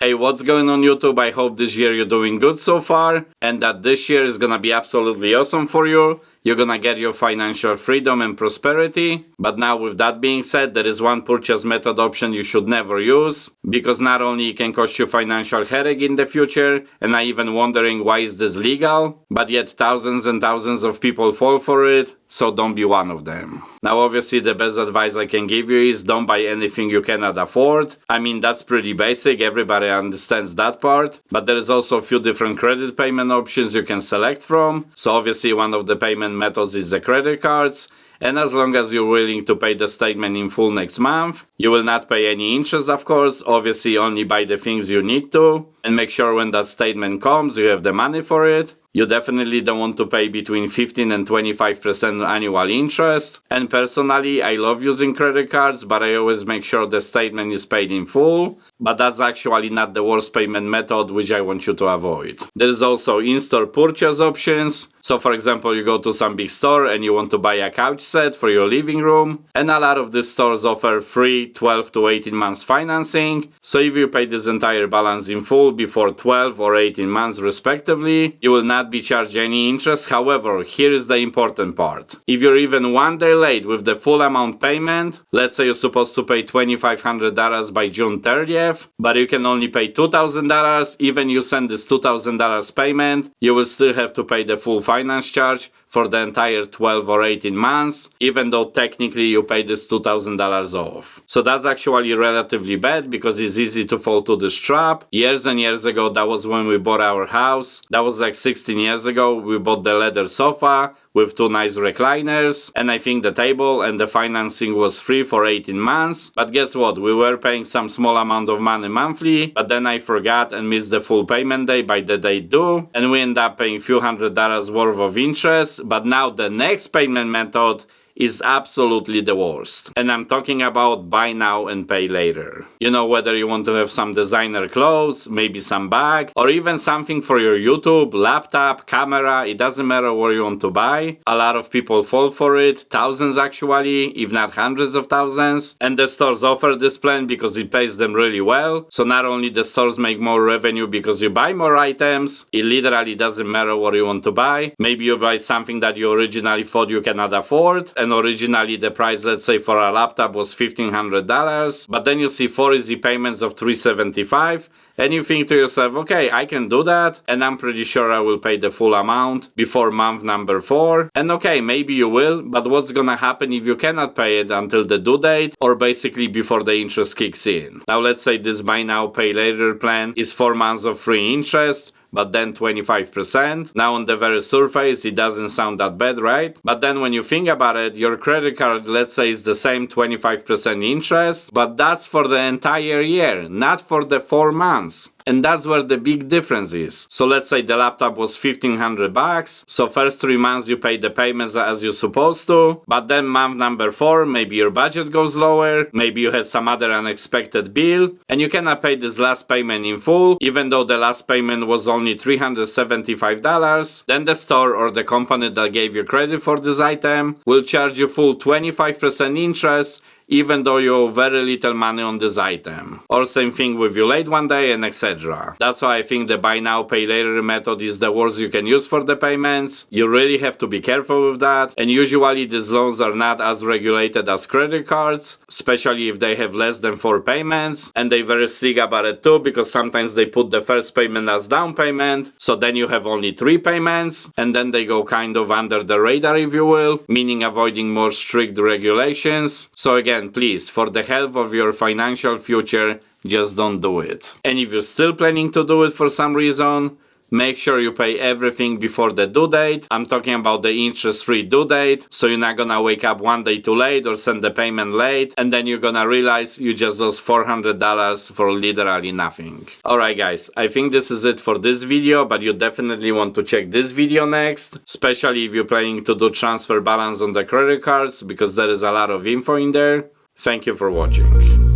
Hey, what's going on YouTube? I hope this year you're doing good so far and that this year is gonna be absolutely awesome for you. You're gonna get your financial freedom and prosperity. But now with that being said, there is one purchase method option you should never use, because not only it can cost you financial headache in the future, and I even wondering why is this legal, but yet thousands and thousands of people fall for it, so don't be one of them. Now obviously the best advice I can give you is don't buy anything you cannot afford. I mean, that's pretty basic, everybody understands that part, but there is also a few different credit payment options you can select from. So obviously one of the payment methods is the credit cards, and as long as you're willing to pay the statement in full next month, you will not pay any interest, of course. Obviously only buy the things you need to, and make sure when that statement comes you have the money for it. You definitely don't want to pay between 15 and 25% annual interest. And personally, I love using credit cards, but I always make sure the statement is paid in full. But that's actually not the worst payment method, which I want you to avoid. There is also in-store purchase options. So for example, you go to some big store and you want to buy a couch set for your living room. And a lot of these stores offer free 12 to 18 months financing. So if you pay this entire balance in full before 12 or 18 months respectively, you will not be charged any interest. However, here is the important part. If you're even one day late with the full amount payment, let's say you're supposed to pay $2,500 by June 30th, but you can only pay $2,000, even you send this $2,000 payment, you will still have to pay the full finance charge for the entire 12 or 18 months, even though technically you pay this $2,000 off. So that's actually relatively bad because it's easy to fall to this trap. Years and years ago, that was when we bought our house. That was like 16 years ago. We bought the leather sofa with 2 nice recliners, and I think the table, and the financing was free for 18 months. But guess what? We were paying some small amount of money monthly, but then I forgot and missed the full payment day by the date due, and we end up paying a few $100s worth of interest. But now the next payment method is absolutely the worst. And I'm talking about buy now and pay later. You know, whether you want to have some designer clothes, maybe some bag, or even something for your YouTube, laptop, camera, it doesn't matter what you want to buy. A lot of people fall for it, thousands actually, if not hundreds of thousands. And the stores offer this plan because it pays them really well. So not only the stores make more revenue because you buy more items, it literally doesn't matter what you want to buy. Maybe you buy something that you originally thought you cannot afford, and originally the price, let's say for a laptop, was $1,500, but then you see 4 easy payments of $375, and you think to yourself, okay, I can do that, and I'm pretty sure I will pay the full amount before month number 4. And okay, maybe you will, but what's gonna happen if you cannot pay it until the due date, or basically before the interest kicks in? Now let's say this buy now pay later plan is 4 months of free interest, but then 25%. Now on the very surface it doesn't sound that bad, right? But then when you think about it, your credit card, let's say, is the same 25% interest, but that's for the entire year, not for the 4 months. And that's where the big difference is. So let's say the laptop was $1,500, so first 3 months you pay the payments as you're supposed to, but then month number 4, maybe your budget goes lower, maybe you had some other unexpected bill, and you cannot pay this last payment in full, even though the last payment was only $375, then the store or the company that gave you credit for this item will charge you full 25% interest, even though you owe very little money on this item. Or same thing with you late one day, and etc. That's why I think the buy now pay later method is the worst you can use for the payments. You really have to be careful with that, and usually these loans are not as regulated as credit cards, especially if they have less than 4 payments, and they very strict about it too, because sometimes they put the first payment as down payment, so then you have only 3 payments, and then they go kind of under the radar, if you will, meaning avoiding more strict regulations. So again, please, for the health of your financial future, just don't do it. And if you're still planning to do it for some reason, make sure you pay everything before the due date. I'm talking about the interest-free due date, so you're not gonna wake up one day too late or send the payment late, and then you're gonna realize you just lost $400 for literally nothing. Alright guys, I think this is it for this video, but you definitely want to check this video next, especially if you're planning to do transfer balance on the credit cards, because there is a lot of info in there. Thank you for watching.